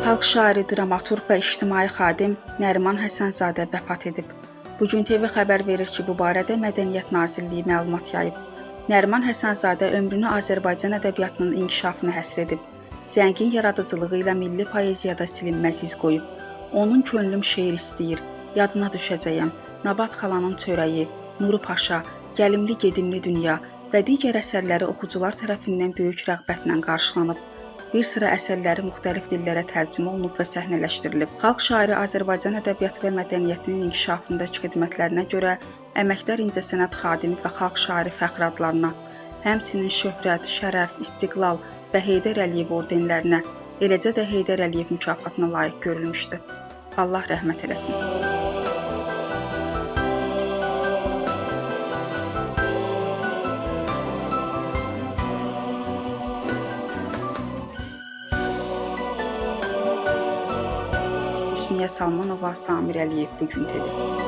Xalq şairi, dramaturq və ictimai xadim Nəriman Həsənzadə vəfat edib. Bugün TV xəbər verir ki, bu barədə Mədəniyyət Nazirliyi məlumat yayıb. Nəriman Həsənzadə ömrünü Azərbaycan ədəbiyyatının inkişafına həsr edib. Zəngin yaradıcılığı ilə milli poeziyada silinməz iz qoyub. Onun könlüm şeir istəyir, yadına düşəcəyəm, Nabat xalanın çörəyi, Nuru Paşa, Gəlimli Gedimli Dünya və digər əsərləri oxucular tərəfindən böyük rəğbətlə qarşılanıb. Bir sıra əsərləri müxtəlif dillərə tərcümə olunub və səhnələşdirilib. Xalq şairi Azərbaycan ədəbiyyatı və mədəniyyətinin inkişafındakı xidmətlərinə görə əməkdar incəsənət xadimi və xalq şairi fəxri adlarına, həmçinin şöhrət, şərəf, istiqlal və Heydər Əliyev ordenlərinə, eləcə də Heydər Əliyev mükafatına layiq görülmüşdü. Allah rəhmət eləsin. Hüsniyə Salmanova, Samir Əliyev, Bugün TV.